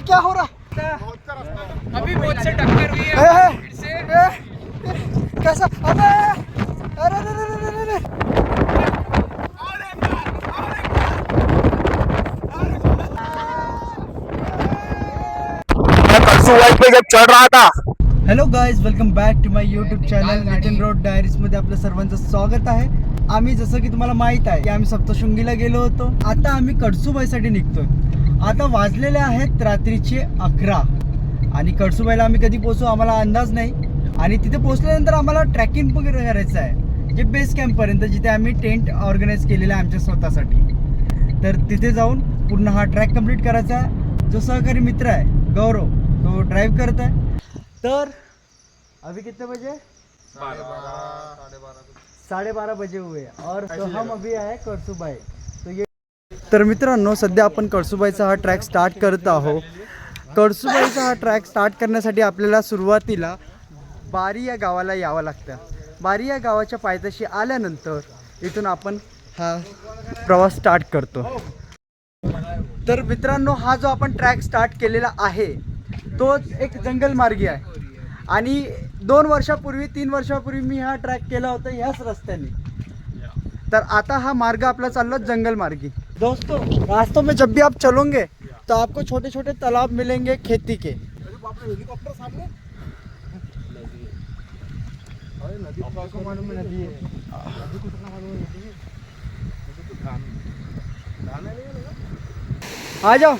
क्या हो रहा अभी बहुत से टक्कर हुई है फिर से। कैसा? अबे अरे रे रे रे रे रे। मैं परसों वाइट पे जब चढ़ रहा था। Hello guys, welcome back to my YouTube channel Nitin road diaries मध्ये आपलं सर्वांचं स्वागत आहे. आम्ही जसं की तुम्हाला माहित आहे की आम्ही सप्तशृंगीला गेलो होतो. आता आम्ही कळसूबाईसाठी निघतोय. आता वाजलेले आहेत रात्रीचे 11 आणि कळसूबाईला आम्ही कधी पोहोचू आम्हाला अंदाज नाही. आणि तिथे पोहोचल्यानंतर आम्हाला ट्रॅकिंग वगैरे करायचं आहे, जे बेस कॅम्पपर्यंत, जिथे आम्ही टेंट ऑर्गनाईज केलेला आहे आमच्या स्वतःसाठी. तर तिथे जाऊन पूर्ण हा ट्रॅक कंप्लीट करायचा आहे. जो सहकारी मित्र आहे गौरव, तो ड्राइव करत आहे. तर अभी कितने बजे? 12:30 बजे हुए और तो हम अभी आहे कळसूबाई. तर मित्रांनो, सध्या आपण कळसूबाईचा हा ट्रॅक स्टार्ट करत आहोत. कळसूबाईचा हा ट्रॅक स्टार्ट करण्यासाठी आपल्याला सुरुवातीला बारी या गावाला यावं लागतं. बारी या गावाच्या पायथ्याशी आल्यानंतर इथून आपण हा प्रवास स्टार्ट करतो. तर मित्रांनो, हा जो आपण ट्रॅक स्टार्ट केलेला आहे तो एक जंगल मार्गी आहे. आणि 2 वर्षापूर्वी 3 वर्षापूर्वी मी हा ट्रॅक केला होता ह्याच रस्त्याने. तर आता हा मार्ग आपला चालला जंगल मार्गी. दोस्तों, रास्तों में जब भी आप चलोगे तो आपको छोटे छोटे तालाब मिलेंगे खेती के. आ जाओ.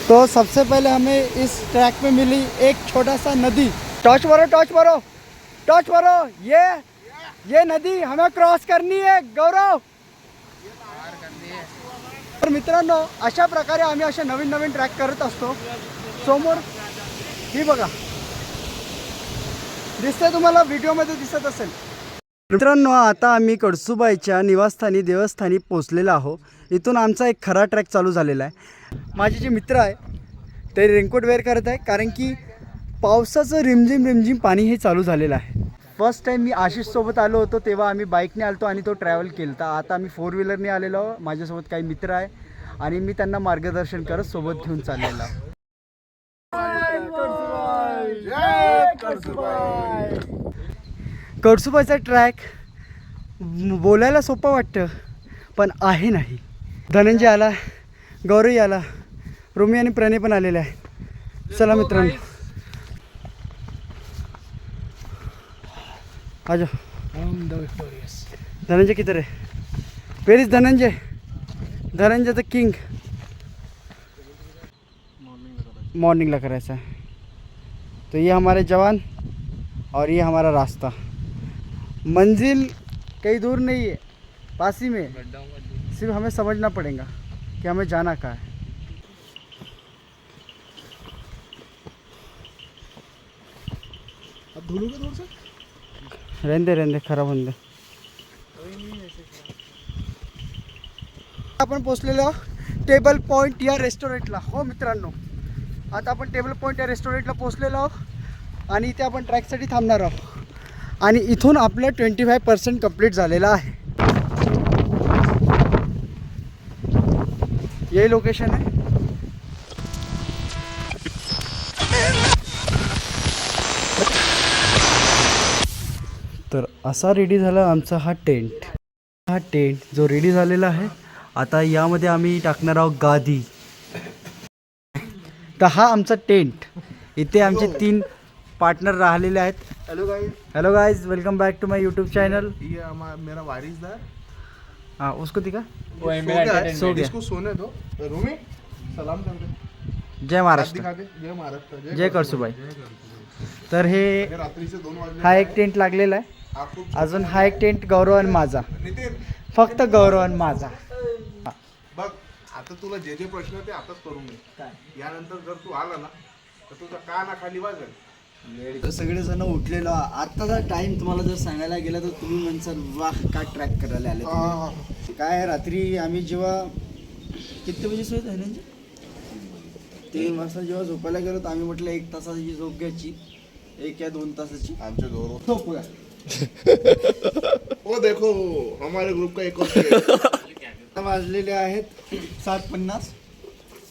तो सबसे पहले हमें इस ट्रैक में मिली एक छोटा सा नदी. टॉर्च मारो, टॉर्च मारो, टॉर्च मारो. ये नदी हमें क्रॉस करनी है गौरव. तर मित्रांनो, अशा प्रकारे आम्ही असे नवीन नवीन ट्रॅक करत असतो. समोर ही बघा, दिसतंय तुम्हाला, व्हिडिओमध्ये दिसत असेल. मित्रांनो, आता आम्ही कळसूबाईच्या निवासस्थानी देवस्थानी पोचलेलो आहोत. इथून आमचा एक खरा ट्रॅक चालू झालेला आहे. माझे जे मित्र आहे ते रेनकोट वेअर करत आहे, कारण की पावसाचं रिमझिम रिमझिम पाणी हे चालू झालेलं आहे. फर्स्ट टाईम मी आशिषसोबत आलो होतो तेव्हा आम्ही बाईकने आलतो आणि तो ट्रॅव्हल केला होता. आता आम्ही 4 व्हीलरने आलेलो आहोत. माझ्यासोबत काही मित्र आहे आणि मी त्यांना मार्गदर्शन करत सोबत घेऊन चाललेलो आहे. कळसूबाईचा ट्रॅक बोलायला सोपं वाटतं, पण आहे नाही. धनंजय आला, गौरव आला, रोमी आणि प्रणय पण आलेले आहेत. चला मित्रांनो, आ जाओ. धनंजय किधर है? Where is Dhananjay? Dhananjay the king. मॉर्निंगला करायचा है. तो ये हमारे जवान और ये हमारा रास्ता. मंजिल कहीं दूर नहीं है, पास ही में. सिर्फ हमें समझना पड़ेगा कि हमें जाना कहाँ है. अब धुलूंगे दूर से. रहने खराब होऊन दे. आपण पोचलेलो टेबल पॉईंट या रेस्टॉरंटला. हो मित्रांनो, आता आपण टेबल पॉईंट या रेस्टॉरंटला पोचलेलो आहोत आणि इथे आपण ट्रॅकसाठी थांबणार आहोत. आणि इथून आपलं 25% कंप्लीट झालेलं आहे. यही लोकेशन आहे. तर असा रेडी झाला आमचा हा टेंट. हा टेंट जो रेडी झालेला आहे, आता यामध्ये आम्ही टाकणार आहोत गादी. तर हा आमचा टेंट. इथे आमचे 3 पार्टनर राहिलेले आहेत. Hello guys, welcome back to my YouTube channel. ये मेरा वारिसदार. हाँ, उसको दिखा. सो गया. इसको सोने दो. रूमी सलाम कर दे. जय महाराष्ट्र. दिखा दे. जय महाराष्ट्र. जय कळसूबाई. तर हे रात्रीचे 2 वाजले. हा एक टेंट लागलेला आहे. अजून हा एक टेंट गौरव आणि माझा. नितीन, फक्त गौरव आणि माझा. बघ आता तुला जे जे प्रश्न ते आताच करून घे. यानंतर जर तू आला ना तर तुझा काना खाली वाजेल. सगळेजण उठलेलो. आत्ताचा टाइम तुम्हाला जर सांगायला गेला तर तुम्ही म्हणसाल वाह, काय ट्रॅक करायला आले तुम्ही. काय रात्री आम्ही जेव्हा किती बजे सोय आहे 3 वाजता जेव्हा झोपायला गेलो तर आम्ही म्हटलं 1 तासाची झोप घ्यायची, 1 या 2 तासाची आमचे गौरव झोपूया. ओ देखो हमारे ग्रुप का एक और वाजलेले आहेत 7:50.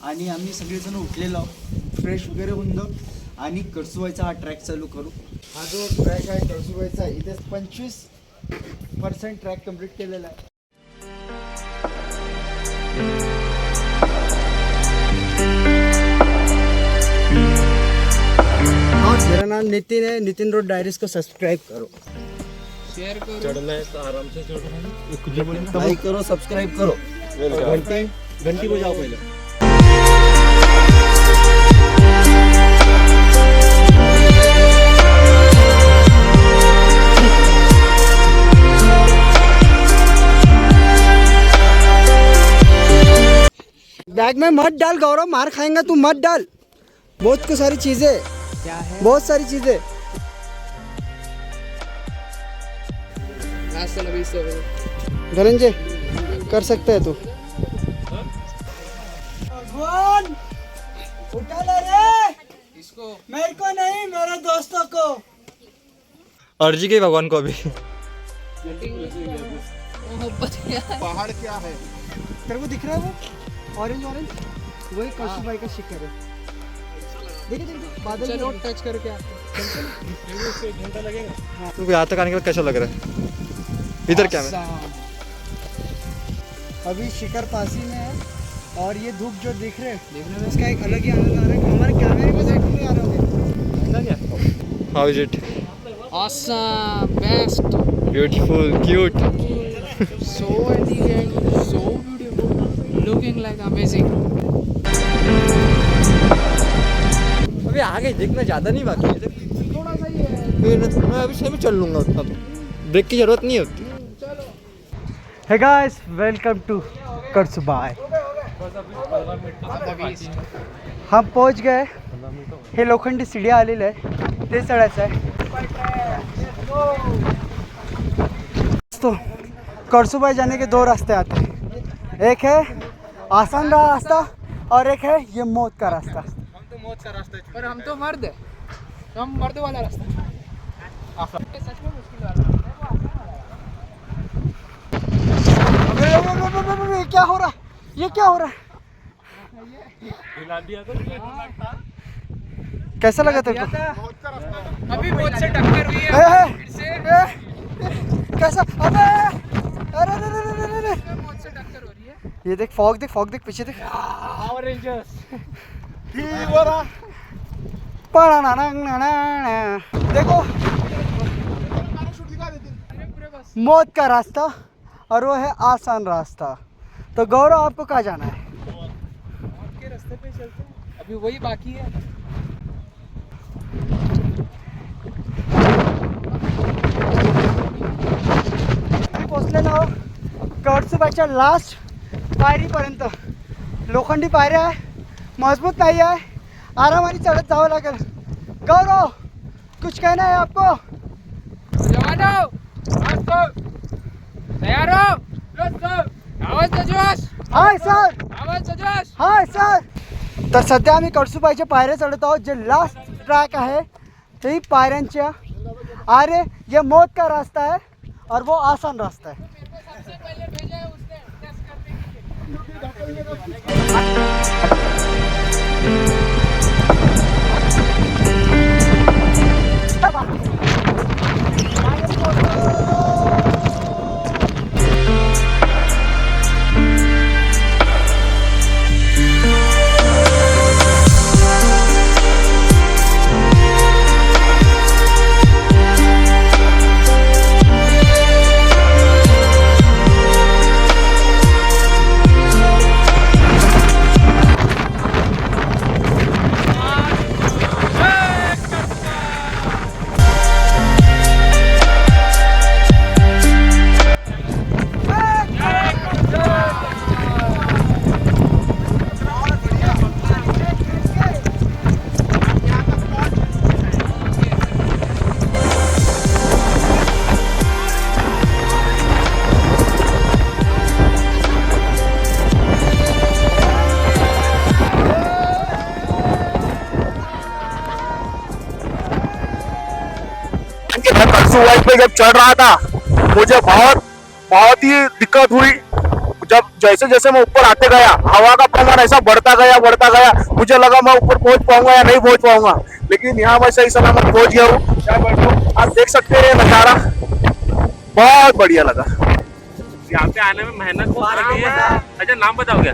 आणि आम्ही सगळेजण उठलेलो आहोत, फ्रेश वगैरे होऊन जाऊ आणि कळसुबाईचा हा ट्रॅक चालू करू. हा जो ट्रॅक आहे कळसुबाईचा, इथे 25% ट्रॅक कंप्लीट केलेला आहे. और मेरा नाम नितिन है, नितिन रोड डायरीज को सब्सक्राइब करो, शेयर करो, चढ़ना है तो आराम से चढ़ो, लाइक करो, सब्सक्राइब करो, घंटी बजाओ पहले. बैग में मत डाल गौरव, मार खाएंगा तू, मत डाल. बहुत सारी चीजें, क्या है बहुत सारी चीजें. धनंजय कर सकता है तू. भगवान उठा ले रे, इसको मेरे को नहीं, मेरे दोस्तों को. अर्जी के भगवान को अभी. पहाड़ क्या है? तेरे को दिख रहा है वो ऑरेंज ऑरेंज, वही कौशुभाई का शिखर है. देखिए देखिए बादल चलो भी- टच करके आते तुमको यहाँ तक आने के बाद कैसा लग रहा है? इधर क्या है? अभी शिखर पासी में है और ये धूप जो दिख रहे हैं, देखने में इसका एक अलग ही आनंद आ रहा है. हमारे कैमरे में देख नहीं आ रहा है. How is it? awesome best beautiful, cute. so elegant so beautiful looking like amazing अभी आगे देखना ज़्यादा नहीं बाकी है. थोड़ा सा ही है मैं अभी सही में चल लूँगा उतना तो. ब्रेक की ज़रूरत नहीं होती. Hey guys, welcome to Kalsubai. हम पहुंच गए. हे लोखंडी सीढ़ियाँ आलेले आहे, ते चढायचं आहे. तो कळसुबाई जाने के दो रास्ते आते हैं, एक है आसान रास्ता और एक है ये मौत का रास्ता. पर हम तो मर्द है, तो हम मर्द वाला रास्ता सच में मुश्किल वाला ये क्या हो रहा है, ये क्या हो रहा है? कैसा लगा तेरे को? अभी मौत से टक्कर हुई ए, है ए, फिर से ए, कैसा? अबे अरे अरे अरे अरे अरे. मौत से टक्कर हो रही है. ये देख, फॉग देख पीछे देख. पावर रेंजर्स देखो, मौत का रास्ता और वो है आसान रास्ता. तो गौरव, आपको कहाँ जाना है? के रास्ते पे चलते हैं, अभी वही बाकी है. पोचलेलो आहोत कळसुबाईच्या लास्ट पायरीपर्यंत. लोखंडी पायऱ्या आहे, मजबूत नाही आहे, आरामाने चढत जावं लागेल. गौरव, कुछ कहना है आपको? जवानों, तैयार हो? आवाज दो जोश, हाय सर, आवाज दो जोश. Hi sir. तर सध्या आम्ही कळसुबाईच्या पायऱ्या चढत आहोत. जे लास्ट ट्रॅक आहे तेही पायऱ्यांच्या. अरे ये मौत का रास्ता है और वो आसान रास्ता है. सबसे पहले भेजा है उसने टेस्ट करने के लिए. कलसुबाई पे जब चढ़ रहा था मुझे बहुत बहुत ही दिक्कत हुई. जब जैसे जैसे मैं ऊपर आते गया हवा का प्रमाण ऐसा बढ़ता गया मुझे लगा मैं ऊपर पहुंच पाऊंगा या नहीं पहुंच पाऊंगा, लेकिन यहाँ मैं सही सलामत पहुंच गया हूँ। क्या बैठो, आप देख सकते हैं नजारा, बहुत बढ़िया लगा। यहाँ पे आने में मेहनत बहुत लगी है। अच्छा नाम बताओ क्या?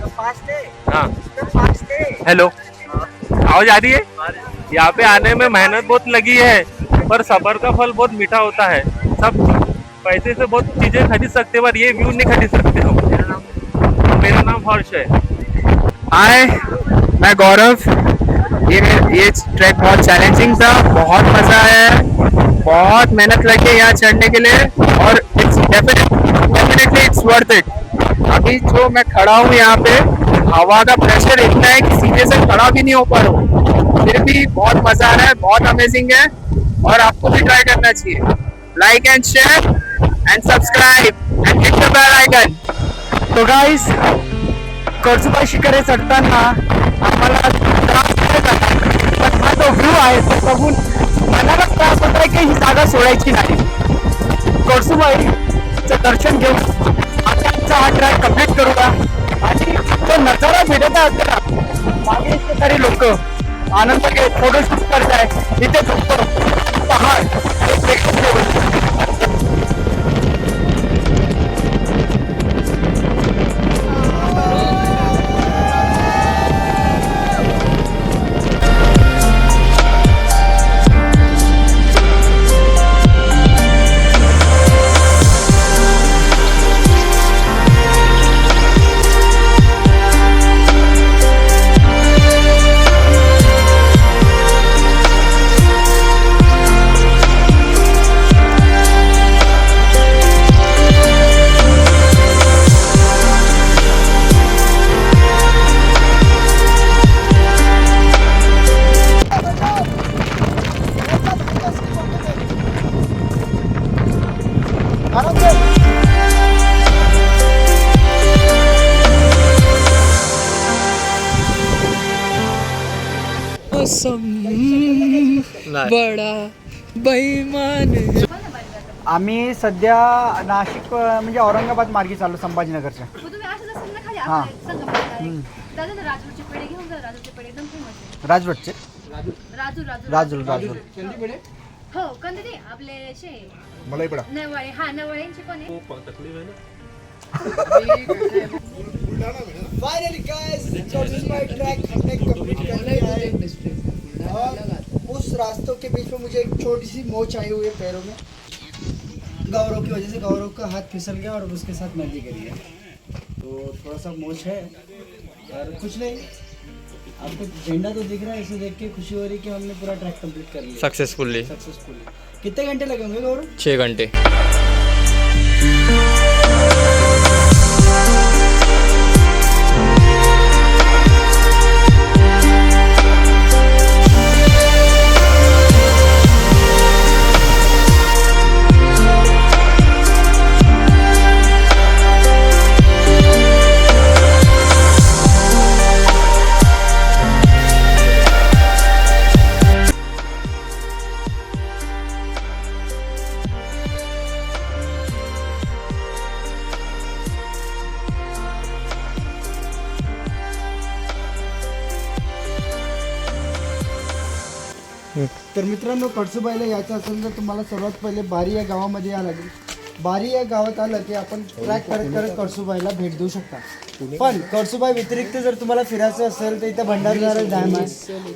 हाँ हेलो, आवाज आ रही है? यहाँ पे आने में मेहनत बहुत लगी है, पर सबर का फल बहुत मीठा होता है। सब पैसे से बहुत चीजें खरीद सकते हो पर ये व्यू नहीं खरीद सकते हो। मेरा नाम हर्ष है। हाय, मैं गौरव। ये ट्रैक बहुत चैलेंजिंग था, बहुत मजा आया, बहुत मेहनत लगी है यहाँ चढ़ने के लिए और it's definitely it's worth it. अभी जो मैं खड़ा हूँ यहाँ पे, हवा का प्रेशर इतना है कि सीधे से खड़ा भी नहीं हो पा रहा हूँ, फिर भी बहुत मजा आ रहा है, बहुत अमेजिंग है और आपको भी ट्राई करना चाहिए। Like and share and subscribe and hit the bell icon. तो गाईस, कळसुबाई शिखर हे चढताना आम्हाला त्रास होत आहे, पण हा जो व्ह्यू आहे तो बघून मनाला त्रास होत आहे की ही जागा सोडायची नाही। कळसुबाईचं दर्शन घेऊन आता आमचा हा ट्रॅक कंप्लीट करूया आणि तो नजारा भेटत आहे आपल्याला। मागे इतके सारे लोक आनंद घेत फोटोशूट करतायत, इथे झोपतो पहाड हे प्रेक्षक ठेवलं। बडा बेईमान। आम्ही सध्या नाशिक म्हणजे औरंगाबाद मार्गी चाललो, संभाजीनगरच्या। हां राजवटचे राजूर हो कंदे आपले शे मलाई पडा नवळे हा नवळेंचे कोण आहे? फाइनली गाइस, कळसुबाई ट्रैक हमने कंप्लीट कर लिया है और उस रास्तों के बीच में मुझे एक छोटी सी मोच आई हुई है पैरों में। गौरव की वजह से गौरव का हाथ फिसल गया और उसके साथ मैं भी गिर गया, तो थोड़ा सा मोच है और कुछ नहीं। आपको झंडा तो दिख रहा है, इसे देख के खुशी हो रही कि हमने पूरा ट्रैक कंप्लीट कर लिया सक्सेसफुली। कितने घंटे लगे होंगे गौरव? 6 घंटे। तर मित्रांनो, कळसुबाईला यायचं असेल तर तुम्हाला सर्वात पहिले बारी या गावामध्ये यावं लागेल। बारी या गावात आलं की आपण ट्रॅक करत करत कळसुबाईला भेट देऊ शकता। पण कळसुबाई व्यतिरिक्त जर तुम्हाला फिरायचं असेल तर इथे भंडारदरा डॅम आहे,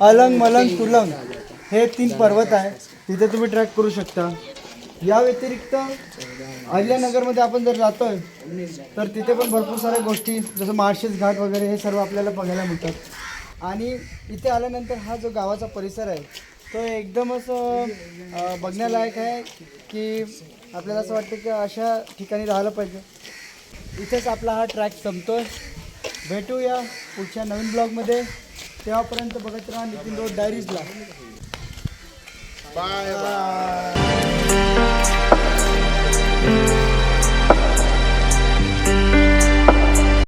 अलंग मलंग तुलंग हे 3 पर्वत आहे, तिथे तुम्ही ट्रॅक करू शकता। या व्यतिरिक्त अहिल्यानगरमध्ये आपण जर जातोय तर तिथे पण भरपूर साऱ्या गोष्टी जसं माळशेज घाट वगैरे हे सर्व आपल्याला बघायला मिळतात। आणि इथे आल्यानंतर हा जो गावाचा परिसर आहे तो एकदमच बघण्यालायक आहे की आपल्याला असं वाटतं की अशा ठिकाणी राहिलं पाहिजे। इथेच आपला हा ट्रॅक संपतोय। भेटूया पुढच्या नवीन ब्लॉगमध्ये, तेव्हापर्यंत बघत राहा नितीन रोड डायरीजला। बाय.